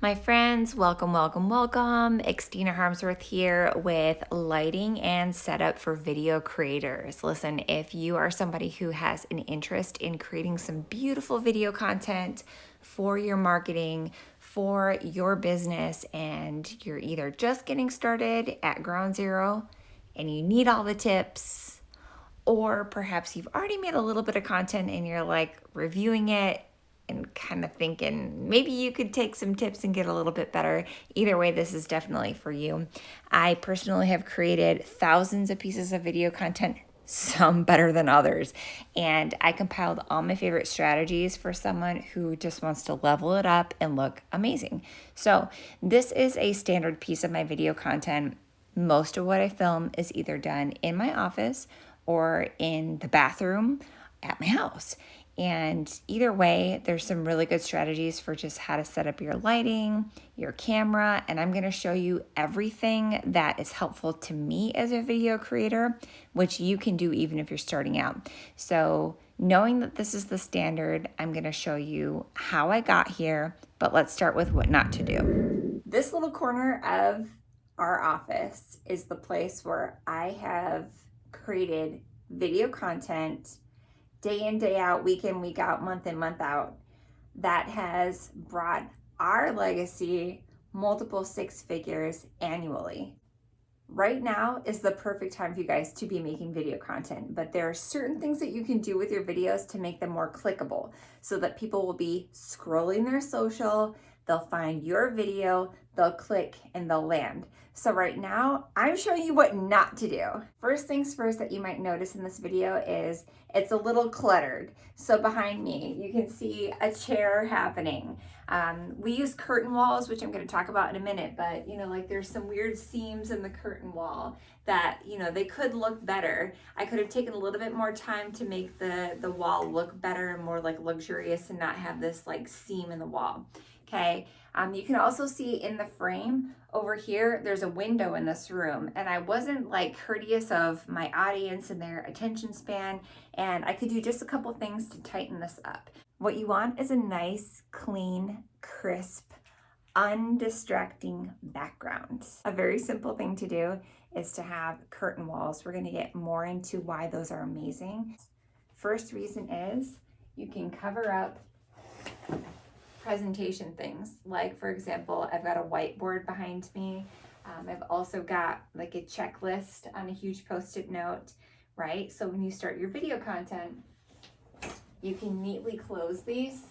My friends, welcome, welcome, welcome. Xtina Harmsworth here with lighting and setup for video creators. Listen, if you are somebody who has an interest in creating some beautiful video content for your marketing, for your business, and you're either just getting started at ground zero and you need all the tips, or perhaps you've already made a little bit of content and you're like reviewing it and kind of thinking maybe you could take some tips and get a little bit better. Either way, this is definitely for you. I personally have created thousands of pieces of video content, some better than others. And I compiled all my favorite strategies for someone who just wants to level it up and look amazing. So this is a standard piece of my video content. Most of what I film is either done in my office or in the bathroom at my house. And either way, there's some really good strategies for just how to set up your lighting, your camera, and I'm gonna show you everything that is helpful to me as a video creator, which you can do even if you're starting out. So knowing that this is the standard, I'm gonna show you how I got here, but let's start with what not to do. This little corner of our office is the place where I have created video content day in, day out, week in, week out, month in, month out, that has brought our legacy multiple six figures annually. Right now is the perfect time for you guys to be making video content, but there are certain things that you can do with your videos to make them more clickable so that people will be scrolling their social, they'll find your video, they'll click, and they'll land. So right now, I'm showing you what not to do. First things first that you might notice in this video is it's a little cluttered. So behind me, you can see a chair happening. We use curtain walls, which I'm going to talk about in a minute, but like there's some weird seams in the curtain wall that, they could look better. I could have taken a little bit more time to make the wall look better and more like luxurious and not have this like seam in the wall. Okay. You can also see in the frame over here, there's a window in this room, and I wasn't like courteous of my audience and their attention span, and I could do just a couple things to tighten this up. What you want is a nice, clean, crisp, undistracting background. A very simple thing to do is to have curtain walls. We're going to get more into why those are amazing. First reason is you can cover up presentation things. Like for example, I've got a whiteboard behind me. I've also got like a checklist on a huge post-it note, right? So when you start your video content, you can neatly close these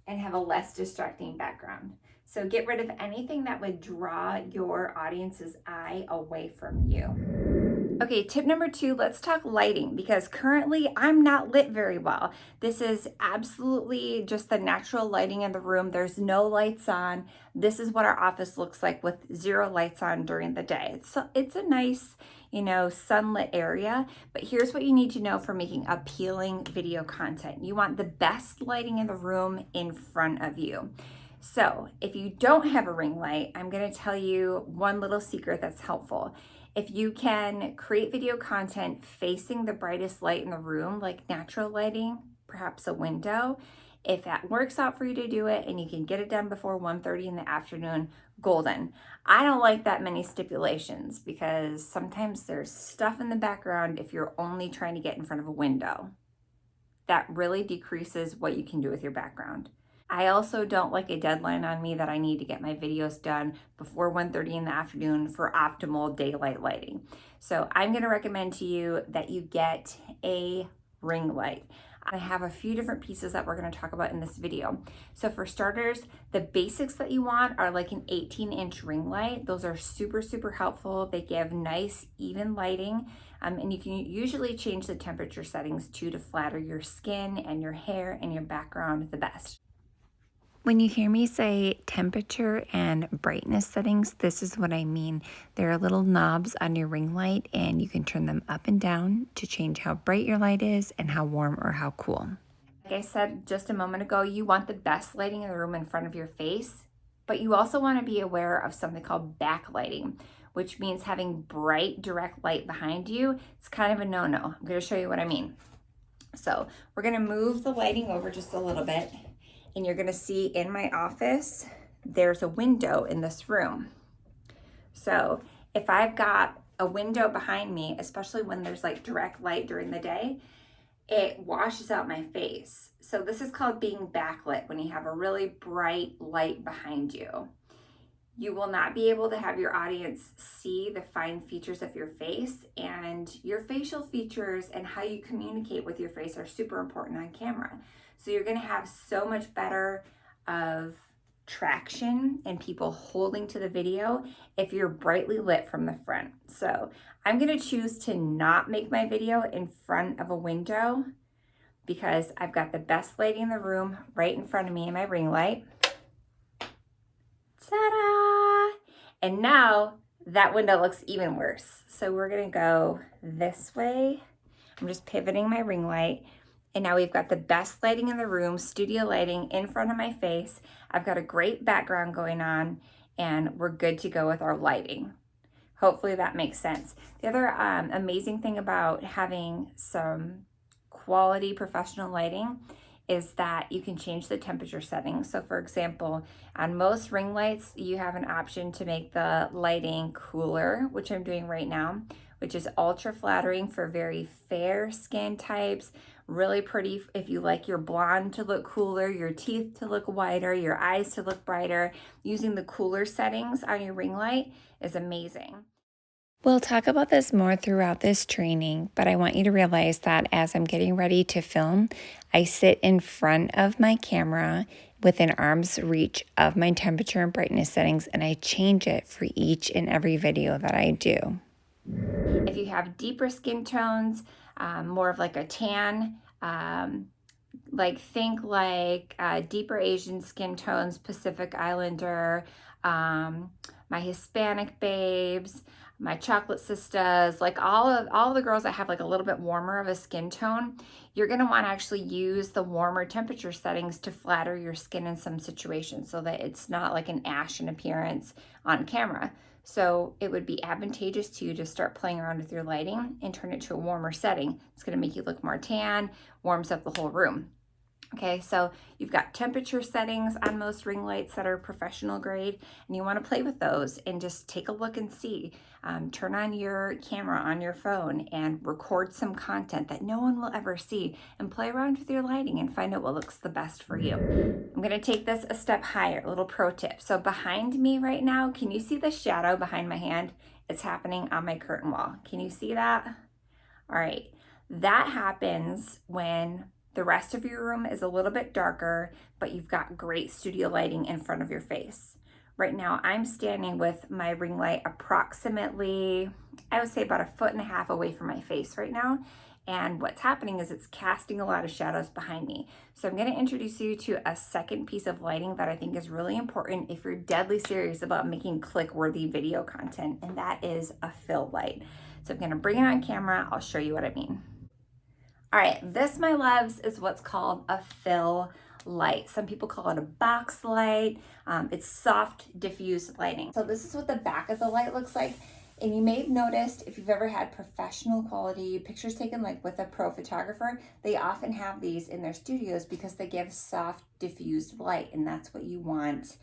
and have a less distracting background. So get rid of anything that would draw your audience's eye away from you. Okay, tip number 2, let's talk lighting, because currently I'm not lit very well. This is absolutely just the natural lighting in the room. There's no lights on. This is what our office looks like with 0 lights on during the day. So it's a nice, sunlit area, but here's what you need to know for making appealing video content. You want the best lighting in the room in front of you. So if you don't have a ring light, I'm going to tell you one little secret that's helpful. If you can create video content facing the brightest light in the room, like natural lighting, perhaps a window, if that works out for you to do it and you can get it done before 1:30 in the afternoon, golden. I don't like that many stipulations because sometimes there's stuff in the background if you're only trying to get in front of a window. That really decreases what you can do with your background. I also don't like a deadline on me that I need to get my videos done before 1:30 in the afternoon for optimal daylight lighting. So I'm going to recommend to you that you get a ring light. I have a few different pieces that we're going to talk about in this video. So for starters, the basics that you want are like an 18-inch ring light. Those are super, super helpful. They give nice, even lighting. And you can usually change the temperature settings to flatter your skin and your hair and your background the best. When you hear me say temperature and brightness settings, this is what I mean. There are little knobs on your ring light and you can turn them up and down to change how bright your light is and how warm or how cool. Like I said just a moment ago, you want the best lighting in the room in front of your face, but you also want to be aware of something called backlighting, which means having bright direct light behind you. It's kind of a no-no. I'm going to show you what I mean. So we're going to move the lighting over just a little bit, and you're going to see in my office there's a window in this room. So if I've got a window behind me, especially when there's like direct light during the day, it washes out my face. So this is called being backlit, when you have a really bright light behind you. You will not be able to have your audience see the fine features of your face, and your facial features and how you communicate with your face are super important on camera. So you're gonna have so much better of traction and people holding to the video if you're brightly lit from the front. So I'm gonna choose to not make my video in front of a window because I've got the best lighting in the room right in front of me in my ring light. Ta-da! And now that window looks even worse. So we're gonna go this way. I'm just pivoting my ring light. And now we've got the best lighting in the room, studio lighting in front of my face. I've got a great background going on, and we're good to go with our lighting. Hopefully that makes sense. The other amazing thing about having some quality professional lighting is that you can change the temperature settings. So for example, on most ring lights, you have an option to make the lighting cooler, which I'm doing right now, which is ultra flattering for very fair skin types. Really pretty if you like your blonde to look cooler, your teeth to look whiter, your eyes to look brighter. Using the cooler settings on your ring light is amazing. We'll talk about this more throughout this training, but I want you to realize that as I'm getting ready to film, I sit in front of my camera within arm's reach of my temperature and brightness settings, and I change it for each and every video that I do. If you have deeper skin tones, more of like a tan, think deeper Asian skin tones, Pacific Islander, my Hispanic babes, my chocolate sisters, like all the girls that have like a little bit warmer of a skin tone, you're gonna wanna actually use the warmer temperature settings to flatter your skin in some situations so that it's not like an ashen appearance on camera. So it would be advantageous to you to start playing around with your lighting and turn it to a warmer setting. It's gonna make you look more tan, warms up the whole room. Okay, so you've got temperature settings on most ring lights that are professional grade, and you want to play with those and just take a look and see. Turn on your camera on your phone and record some content that no one will ever see, and play around with your lighting and find out what looks the best for you. I'm going to take this a step higher, a little pro tip. So behind me right now, can you see the shadow behind my hand? It's happening on my curtain wall. Can you see that? All right, that happens when the rest of your room is a little bit darker, but you've got great studio lighting in front of your face. Right now, I'm standing with my ring light approximately, I would say about 1.5 feet away from my face right now. And what's happening is it's casting a lot of shadows behind me. So I'm gonna introduce you to a second piece of lighting that I think is really important if you're deadly serious about making click-worthy video content, and that is a fill light. So I'm gonna bring it on camera, I'll show you what I mean. All right, this, my loves, is what's called a fill light. Some people call it a box light. It's soft diffused lighting. So this is what the back of the light looks like. And you may have noticed, if you've ever had professional quality pictures taken like with a pro photographer, they often have these in their studios because they give soft diffused light, and that's what you want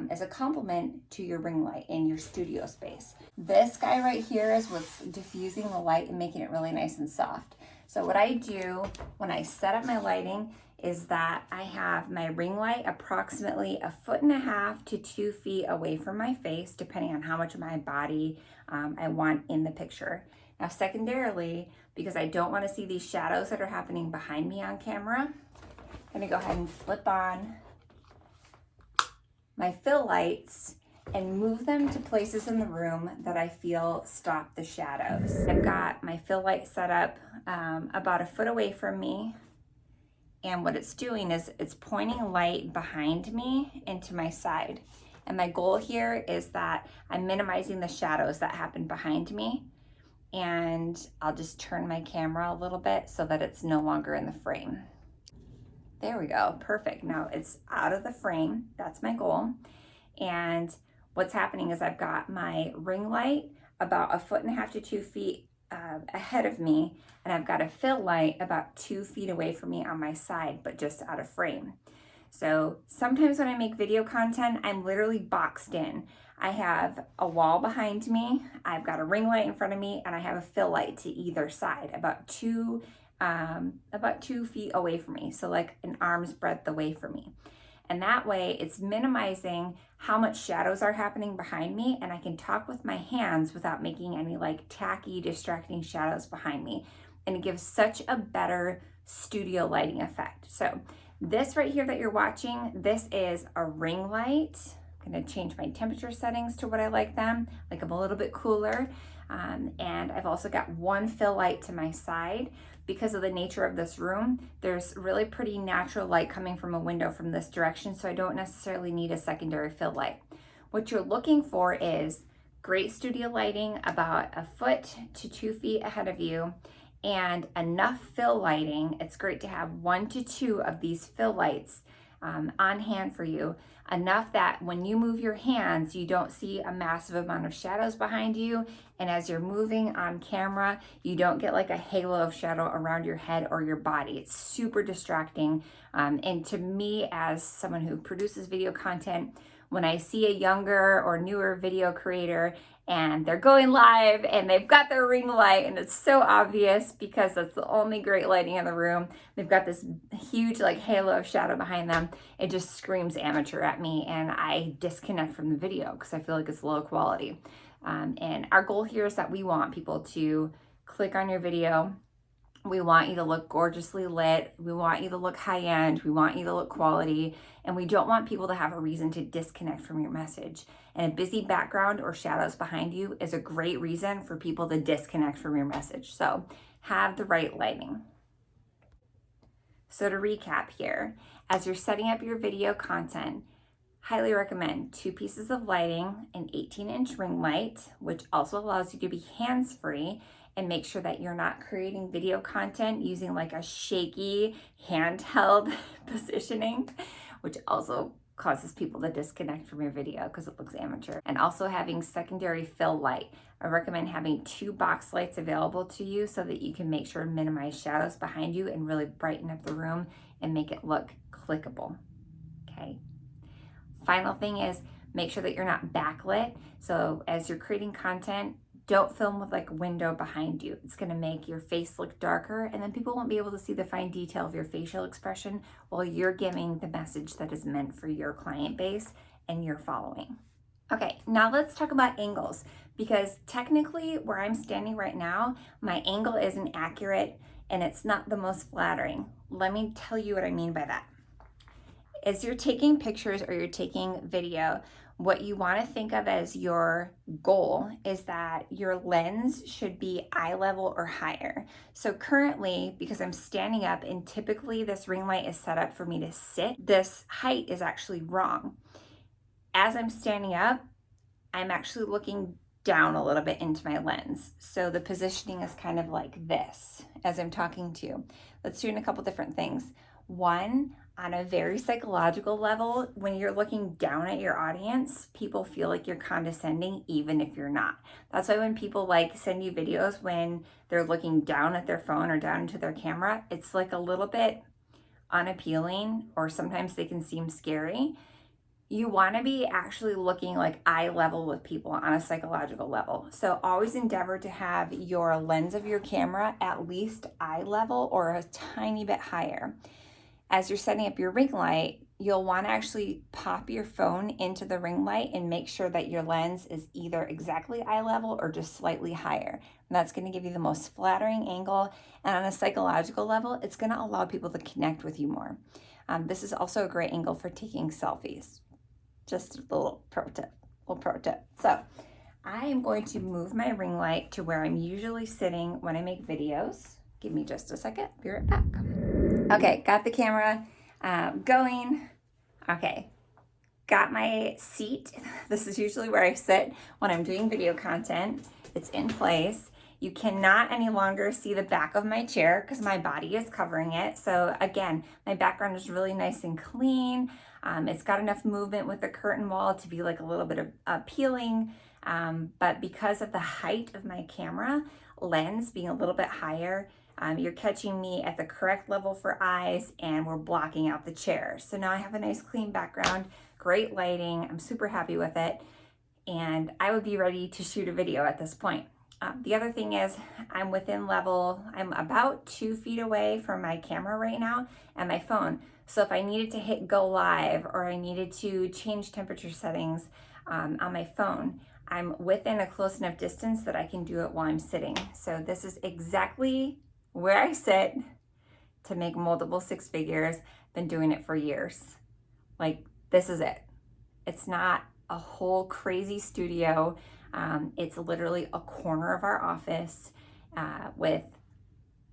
as a complement to your ring light in your studio space. This guy right here is what's diffusing the light and making it really nice and soft. So what I do when I set up my lighting is that I have my ring light approximately 1.5 to 2 feet away from my face, depending on how much of my body I want in the picture. Now, secondarily, because I don't want to see these shadows that are happening behind me on camera, I'm gonna go ahead and flip on my fill lights and move them to places in the room that I feel stop the shadows. I've got my fill light set up about 1 foot away from me, and what it's doing is it's pointing light behind me and to my side. And my goal here is that I'm minimizing the shadows that happen behind me, and I'll just turn my camera a little bit so that it's no longer in the frame. There we go, perfect. Now it's out of the frame, that's my goal. And what's happening is I've got my ring light about 1.5 to 2 feet ahead of me, and I've got a fill light about 2 feet away from me on my side, but just out of frame. So sometimes when I make video content, I'm literally boxed in. I have a wall behind me, I've got a ring light in front of me, and I have a fill light to either side, about 2 feet away from me. So like an arm's breadth away from me. And that way it's minimizing how much shadows are happening behind me, and I can talk with my hands without making any like tacky, distracting shadows behind me. And it gives such a better studio lighting effect. So this right here that you're watching, this is a ring light. I'm gonna change my temperature settings to what I like them, like I'm a little bit cooler. And I've also got one fill light to my side. Because of the nature of this room, there's really pretty natural light coming from a window from this direction, so I don't necessarily need a secondary fill light. What you're looking for is great studio lighting about 1 to 2 feet ahead of you, and enough fill lighting. It's great to have 1 to 2 of these fill lights on hand for you, enough that when you move your hands, you don't see a massive amount of shadows behind you. And as you're moving on camera, you don't get like a halo of shadow around your head or your body. It's super distracting. And to me, as someone who produces video content, when I see a younger or newer video creator and they're going live and they've got their ring light and it's so obvious because that's the only great lighting in the room, they've got this huge like halo of shadow behind them, it just screams amateur at me and I disconnect from the video because I feel like it's low quality. And our goal here is that we want people to click on your video. We want you to look gorgeously lit. We want you to look high end. We want you to look quality. And we don't want people to have a reason to disconnect from your message. And a busy background or shadows behind you is a great reason for people to disconnect from your message. So have the right lighting. So to recap here, as you're setting up your video content, highly recommend 2 pieces of lighting, an 18-inch ring light, which also allows you to be hands-free, and make sure that you're not creating video content using like a shaky handheld positioning, which also causes people to disconnect from your video because it looks amateur. And also having secondary fill light. I recommend having 2 box lights available to you so that you can make sure to minimize shadows behind you and really brighten up the room and make it look clickable, okay? Final thing is make sure that you're not backlit. So as you're creating content, don't film with like a window behind you. It's gonna make your face look darker and then people won't be able to see the fine detail of your facial expression while you're giving the message that is meant for your client base and your following. Okay, now let's talk about angles, because technically where I'm standing right now, my angle isn't accurate and it's not the most flattering. Let me tell you what I mean by that. As you're taking pictures or you're taking video, what you want to think of as your goal is that your lens should be eye level or higher. So currently, because I'm standing up and typically this ring light is set up for me to sit, this height is actually wrong. As I'm standing up, I'm actually looking down a little bit into my lens. So the positioning is kind of like this as I'm talking to you. Let's do a couple different things. One, on a very psychological level, when you're looking down at your audience, people feel like you're condescending even if you're not. That's why when people like send you videos when they're looking down at their phone or down into their camera, it's like a little bit unappealing, or sometimes they can seem scary. You want to be actually looking like eye level with people on a psychological level. So always endeavor to have your lens of your camera at least eye level or a tiny bit higher. As you're setting up your ring light, you'll want to actually pop your phone into the ring light and make sure that your lens is either exactly eye level or just slightly higher. And that's going to give you the most flattering angle. And on a psychological level, it's going to allow people to connect with you more. This is also a great angle for taking selfies. Just a little pro tip. So I am going to move my ring light to where I'm usually sitting when I make videos. Give me just a second, be right back. Okay, got the camera going. Okay, got my seat. This is usually where I sit when I'm doing video content. It's in place. You cannot any longer see the back of my chair because my body is covering it. So again, my background is really nice and clean. It's got enough movement with the curtain wall to be like a little bit of appealing. But because of the height of my camera lens being a little bit higher, you're catching me at the correct level for eyes, and we're blocking out the chair. So now I have a nice clean background, great lighting. I'm super happy with it. And I would be ready to shoot a video at this point. The other thing is I'm within level, I'm about 2 feet away from my camera right now and my phone. So if I needed to hit go live or I needed to change temperature settings on my phone, I'm within a close enough distance that I can do it while I'm sitting. So this is exactly where I sit to make multiple six figures. Been doing it for years. Like, this is it. It's not a whole crazy studio. It's literally a corner of our office with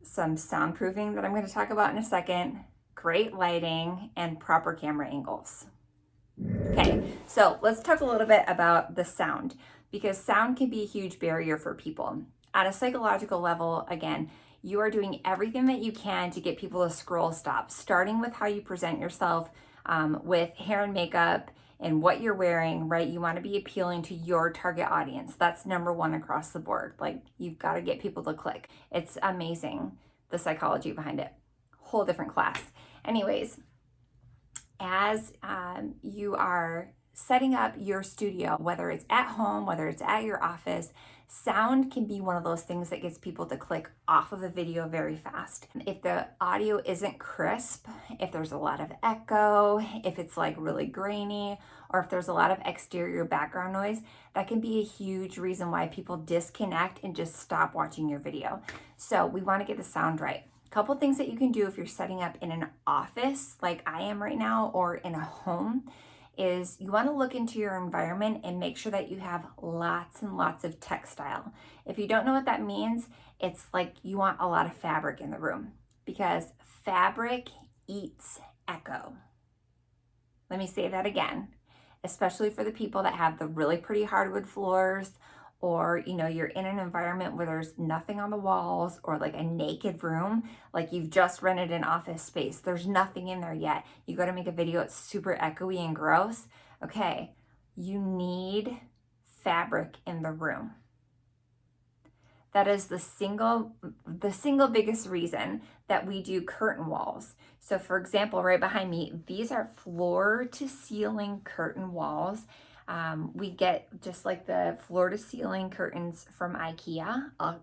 some soundproofing that I'm going to talk about in a second, great lighting, and proper camera angles. Okay, so let's talk a little bit about the sound, because sound can be a huge barrier for people. At a psychological level, again, you are doing everything that you can to get people to scroll stop, starting with how you present yourself with hair and makeup and what you're wearing, right? You want to be appealing to your target audience. That's number one across the board. Like, you've got to get people to click. It's amazing, the psychology behind it. Whole different class. Anyways, as you are setting up your studio, whether it's at home, whether it's at your office, sound can be one of those things that gets people to click off of a video very fast. If the audio isn't crisp, if there's a lot of echo, if it's like really grainy, or if there's a lot of exterior background noise, that can be a huge reason why people disconnect and just stop watching your video. So we want to get the sound right. Couple things that you can do if you're setting up in an office like I am right now, or in a home, is you want to look into your environment and make sure that you have lots and lots of textile. If you don't know what that means, it's like you want a lot of fabric in the room, because fabric eats echo. Let me say that again, especially for the people that have the really pretty hardwood floors, or you're in an environment where there's nothing on the walls, or like a naked room, like you've just rented an office space, there's nothing in there yet, you go to make a video, it's super echoey and gross. Okay, you need fabric in the room. That is the single biggest reason that we do curtain walls. So for example, right behind me, these are floor to ceiling curtain walls. We get just like the floor to ceiling curtains from IKEA. I'll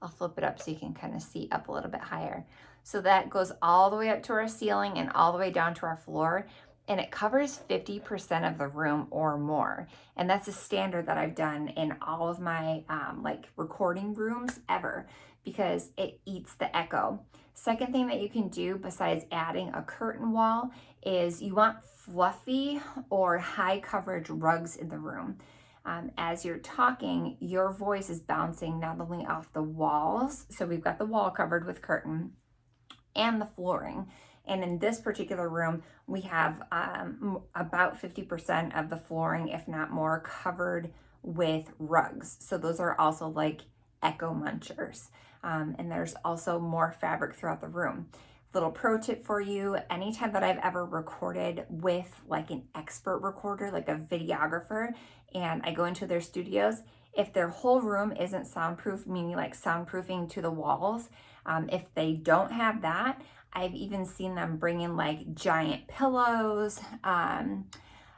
flip it up so you can kind of see up a little bit higher. So that goes all the way up to our ceiling and all the way down to our floor, and it covers 50% of the room or more. And that's a standard that I've done in all of my like recording rooms ever, because it eats the echo. Second thing that you can do besides adding a curtain wall is you want fluffy or high coverage rugs in the room. As you're talking, your voice is bouncing not only off the walls, so we've got the wall covered with curtain, and the flooring. And in this particular room, we have about 50% of the flooring, if not more, covered with rugs. So those are also like echo munchers. And there's also more fabric throughout the room. Little pro tip for you, anytime that I've ever recorded with like an expert recorder, like a videographer, and I go into their studios, if their whole room isn't soundproof, meaning like soundproofing to the walls, if they don't have that, I've even seen them bring in like giant pillows,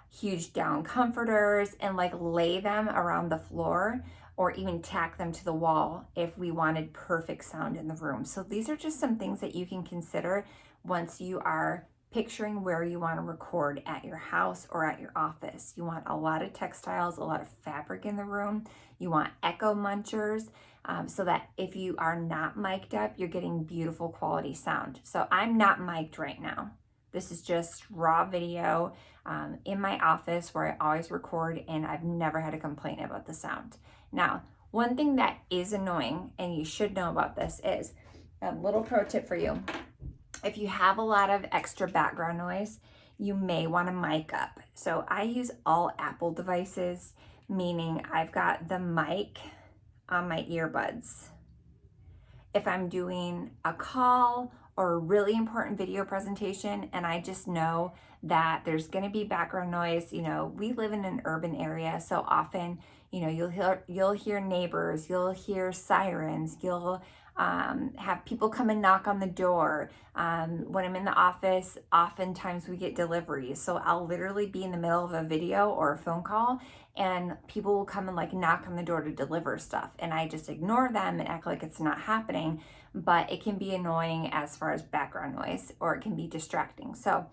huge down comforters, and like lay them around the floor, or even tack them to the wall if we wanted perfect sound in the room. So these are just some things that you can consider once you are picturing where you want to record at your house or at your office. You want a lot of textiles, a lot of fabric in the room. You want echo munchers, so that if you are not mic'd up, you're getting beautiful quality sound. So I'm not mic'd right now. This is just raw video in my office where I always record, and I've never had a complaint about the sound. Now, one thing that is annoying, and you should know about this, is a little pro tip for you. If you have a lot of extra background noise, you may want to mic up. So I use all Apple devices, meaning I've got the mic on my earbuds. if I'm doing a call or a really important video presentation and I just know that there's going to be background noise. You know, we live in an urban area, so often, you know, you'll hear neighbors, you'll hear sirens, you'll have people come and knock on the door. When I'm in the office, oftentimes we get deliveries, so I'll literally be in the middle of a video or a phone call and people will come and like knock on the door to deliver stuff, and I just ignore them and act like it's not happening. But it can be annoying as far as background noise, or it can be distracting. So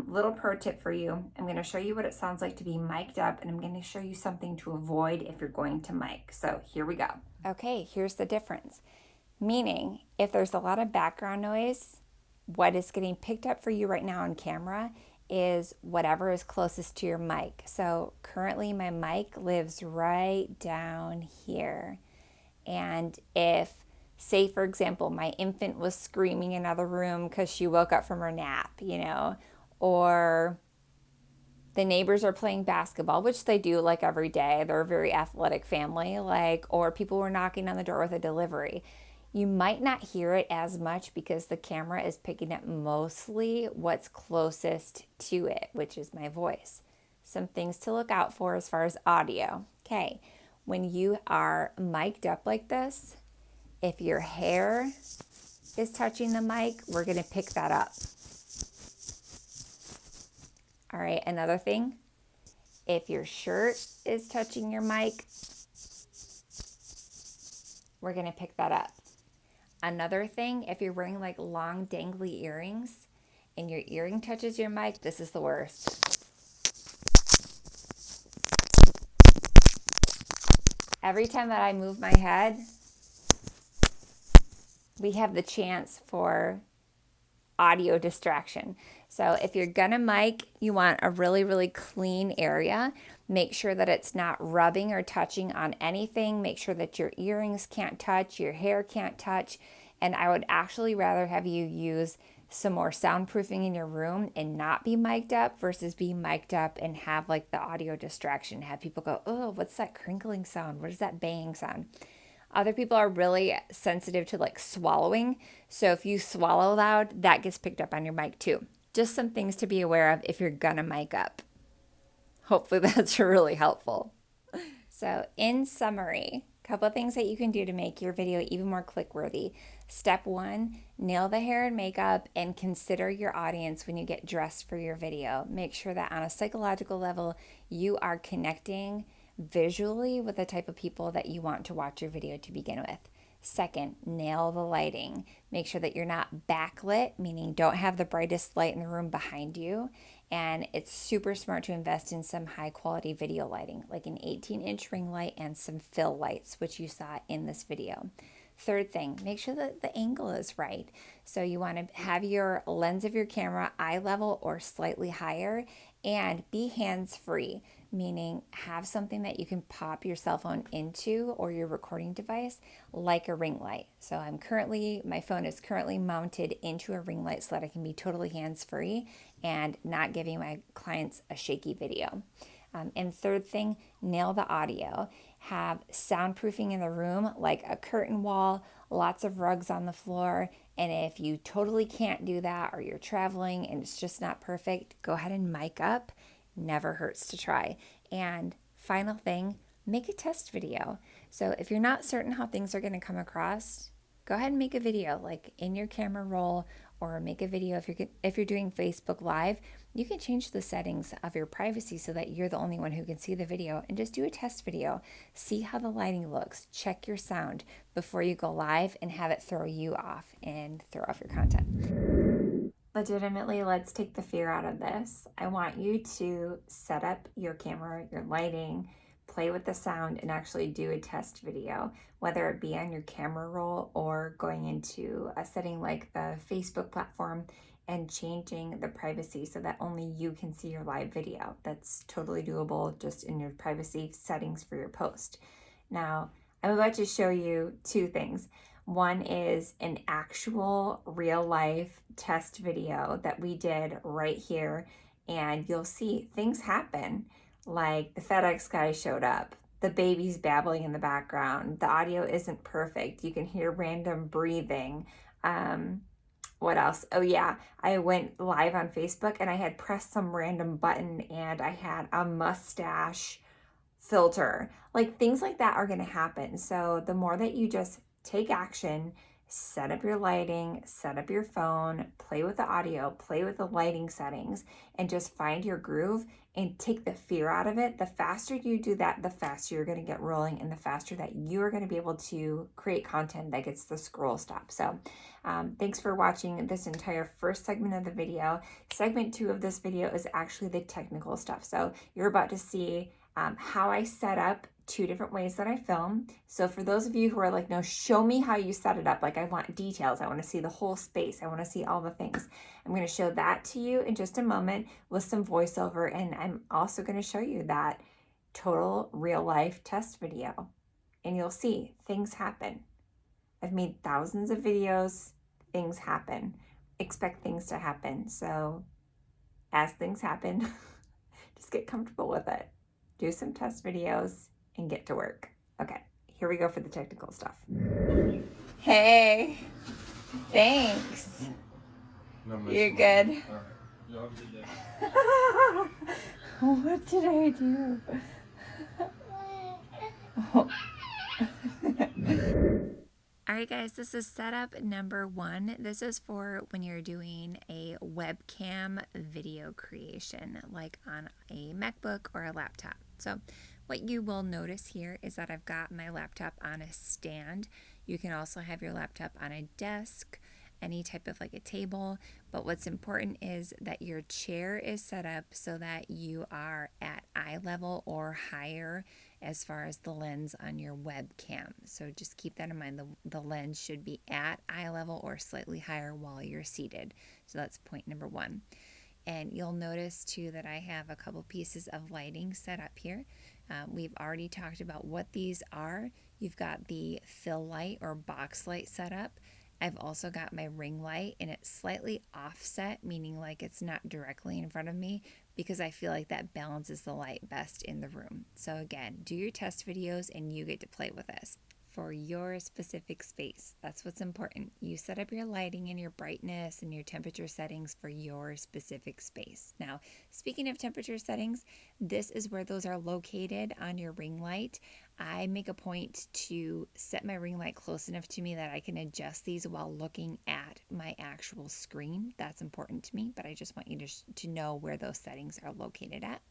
little pro tip for you, I'm going to show you what it sounds like to be mic'd up, and I'm going to show you something to avoid if you're going to mic. So here we go. Okay, here's the difference. Meaning, if there's a lot of background noise, what is getting picked up for you right now on camera is whatever is closest to your mic. So currently my mic lives right down here. And if, say for example, my infant was screaming in another room because she woke up from her nap, you know, or the neighbors are playing basketball, which they do like every day. They're a very athletic family, like, or people were knocking on the door with a delivery. You might not hear it as much because the camera is picking up mostly what's closest to it, which is my voice. Some things to look out for as far as audio. Okay, when you are mic'd up like this, if your hair is touching the mic, we're going to pick that up. All right, another thing, if your shirt is touching your mic, we're going to pick that up. Another thing, if you're wearing like long dangly earrings and your earring touches your mic, this is the worst. Every time that I move my head, we have the chance for audio distraction. So if you're gonna mic, you want a really, really clean area. Make sure that it's not rubbing or touching on anything. Make sure that your earrings can't touch, your hair can't touch. And I would actually rather have you use some more soundproofing in your room and not be mic'd up versus be mic'd up and have like the audio distraction. Have people go, oh, what's that crinkling sound? What is that banging sound? Other people are really sensitive to like swallowing. So if you swallow loud, that gets picked up on your mic too. Just some things to be aware of if you're gonna mic up. Hopefully that's really helpful. So in summary, a couple of things that you can do to make your video even more click-worthy. Step 1, nail the hair and makeup and consider your audience when you get dressed for your video. Make sure that on a psychological level, you are connecting visually with the type of people that you want to watch your video to begin with. Second, nail the lighting. Make sure that you're not backlit, meaning don't have the brightest light in the room behind you. And it's super smart to invest in some high quality video lighting, like an 18-inch ring light and some fill lights, which you saw in this video. Third thing, make sure that the angle is right. So you want to have your lens of your camera eye level or slightly higher, and be hands-free, meaning have something that you can pop your cell phone into or your recording device like a ring light. So my phone is currently mounted into a ring light so that I can be totally hands-free and not giving my clients a shaky video. And third thing, nail the audio. Have soundproofing in the room, like a curtain wall, lots of rugs on the floor. And if you totally can't do that, or you're traveling and it's just not perfect, go ahead and mic up. Never hurts to try. And final thing, make a test video. So if you're not certain how things are going to come across, go ahead and make a video, like in your camera roll, or make a video if you're doing Facebook Live. You can change the settings of your privacy so that you're the only one who can see the video, and just do a test video. See how the lighting looks. Check your sound before you go live and have it throw you off and throw off your content. Legitimately, let's take the fear out of this. I want you to set up your camera, your lighting, play with the sound, and actually do a test video, whether it be on your camera roll or going into a setting like the Facebook platform and changing the privacy so that only you can see your live video. That's totally doable just in your privacy settings for your post. Now, I'm about to show you two things. One is an actual real life test video that we did right here, and you'll see things happen. Like the FedEx guy showed up, the baby's babbling in the background. The audio isn't perfect. You can hear random breathing. What else? Oh yeah, I went live on Facebook and I had pressed some random button and I had a mustache filter. Like things like that are going to happen. So the more that you just take action, set up your lighting, set up your phone, play with the audio, play with the lighting settings, and just find your groove and take the fear out of it. The faster you do that, the faster you're going to get rolling and the faster that you are going to be able to create content that gets the scroll stop. So thanks for watching this entire first segment of the video. Segment 2 of this video is actually the technical stuff. So you're about to see how I set up 2 different ways that I film. So for those of you who are like, no, show me how you set it up. Like I want details. I want to see the whole space. I want to see all the things. I'm going to show that to you in just a moment with some voiceover. And I'm also going to show you that total real life test video. And you'll see things happen. I've made thousands of videos. Things happen. Expect things to happen. So as things happen, just get comfortable with it. Do some test videos and get to work. Okay, here we go for the technical stuff. Hey, thanks. You're good. All right. You have a good day. What did I do? Oh. All right, guys, this is setup number 1. This is for when you're doing a webcam video creation, like on a MacBook or a laptop. So what you will notice here is that I've got my laptop on a stand. You can also have your laptop on a desk, any type of like a table. But what's important is that your chair is set up so that you are at eye level or higher as far as the lens on your webcam. So just keep that in mind. The lens should be at eye level or slightly higher while you're seated. So that's point number 1. And you'll notice too that I have a couple pieces of lighting set up here. We've already talked about what these are. You've got the fill light or box light set up. I've also got my ring light and it's slightly offset, meaning like it's not directly in front of me because I feel like that balances the light best in the room. So again, do your test videos and you get to play with this for your specific space. That's what's important. You set up your lighting and your brightness and your temperature settings for your specific space. Now, speaking of temperature settings, this is where those are located on your ring light. I make a point to set my ring light close enough to me that I can adjust these while looking at my actual screen. That's important to me, but I just want you to know where those settings are located at.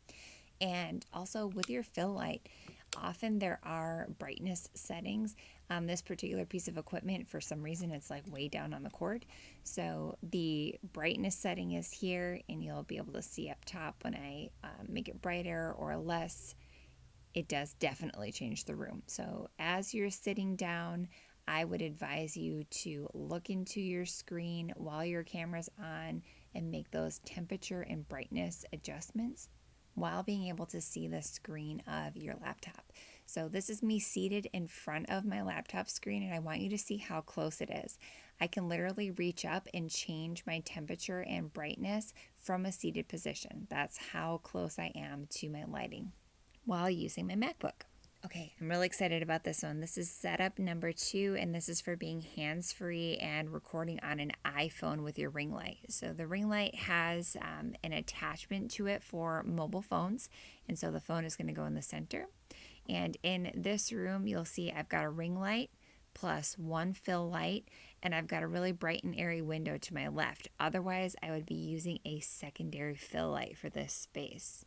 And also with your fill light, often there are brightness settings on this particular piece of equipment. For some reason, it's like way down on the cord. So the brightness setting is here, and you'll be able to see up top when I make it brighter or less. It does definitely change the room. So as you're sitting down, I would advise you to look into your screen while your camera's on and make those temperature and brightness adjustments while being able to see the screen of your laptop. So this is me seated in front of my laptop screen, and I want you to see how close it is. I can literally reach up and change my temperature and brightness from a seated position. That's how close I am to my lighting while using my MacBook. Okay, I'm really excited about this one. This is setup number 2, and this is for being hands-free and recording on an iPhone with your ring light. So the ring light has an attachment to it for mobile phones, and so the phone is going to go in the center. And in this room, you'll see I've got a ring light plus 1 fill light, and I've got a really bright and airy window to my left. Otherwise, I would be using a secondary fill light for this space.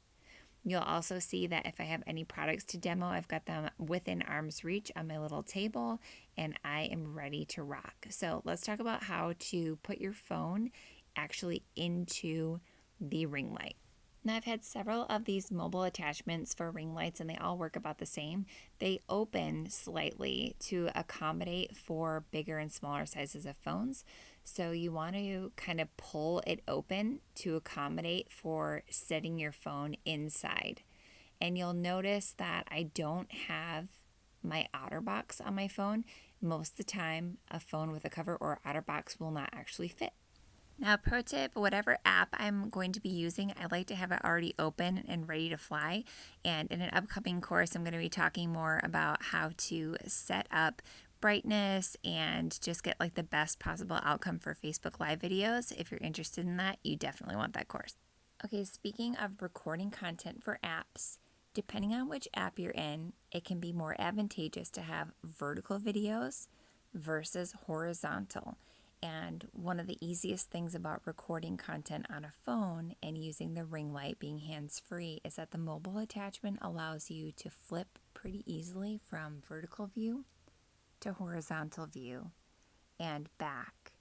You'll also see that if I have any products to demo, I've got them within arm's reach on my little table, and I am ready to rock. So let's talk about how to put your phone actually into the ring light. Now, I've had several of these mobile attachments for ring lights, and they all work about the same. They open slightly to accommodate for bigger and smaller sizes of phones. So you want to kind of pull it open to accommodate for setting your phone inside. And you'll notice that I don't have my OtterBox on my phone. Most of the time, a phone with a cover or OtterBox will not actually fit. Now, pro tip, whatever app I'm going to be using, I like to have it already open and ready to fly. And in an upcoming course, I'm going to be talking more about how to set up brightness and just get like the best possible outcome for Facebook Live videos. If you're interested in that, you definitely want that course. Okay, speaking of recording content for apps, depending on which app you're in, it can be more advantageous to have vertical videos versus horizontal. And one of the easiest things about recording content on a phone and using the ring light being hands-free is that the mobile attachment allows you to flip pretty easily from vertical view to horizontal view and back.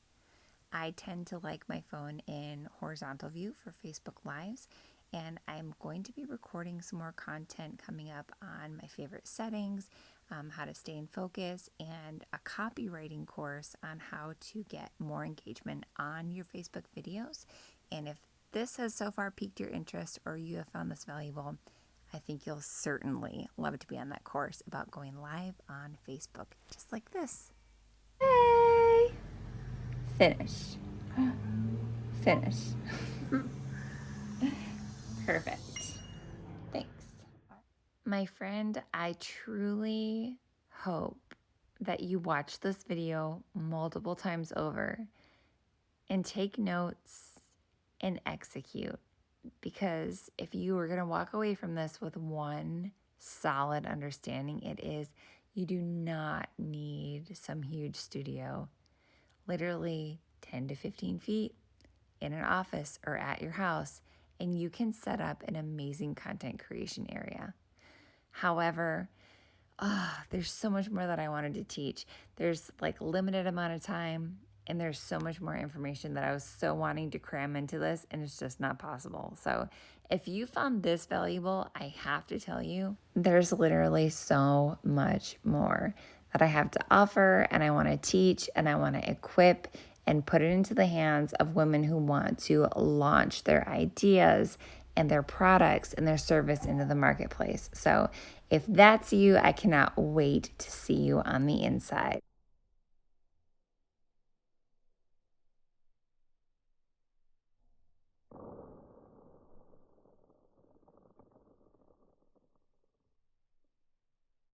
I tend to like my phone in horizontal view for Facebook Lives, and I'm going to be recording some more content coming up on my favorite settings, how to stay in focus, and a copywriting course on how to get more engagement on your Facebook videos. And if this has so far piqued your interest or you have found this valuable, I think you'll certainly love to be on that course about going live on Facebook, just like this. Hey! Finish. Finish. Perfect. Thanks. My friend, I truly hope that you watch this video multiple times over and take notes and execute. Because if you are going to walk away from this with one solid understanding, it is you do not need some huge studio. Literally 10 to 15 feet in an office or at your house, and you can set up an amazing content creation area. However, there's so much more that I wanted to teach. There's like limited amount of time, and there's so much more information that I was so wanting to cram into this, and it's just not possible. So if you found this valuable, I have to tell you, there's literally so much more that I have to offer, and I want to teach, and I want to equip and put it into the hands of women who want to launch their ideas and their products and their service into the marketplace. So if that's you, I cannot wait to see you on the inside.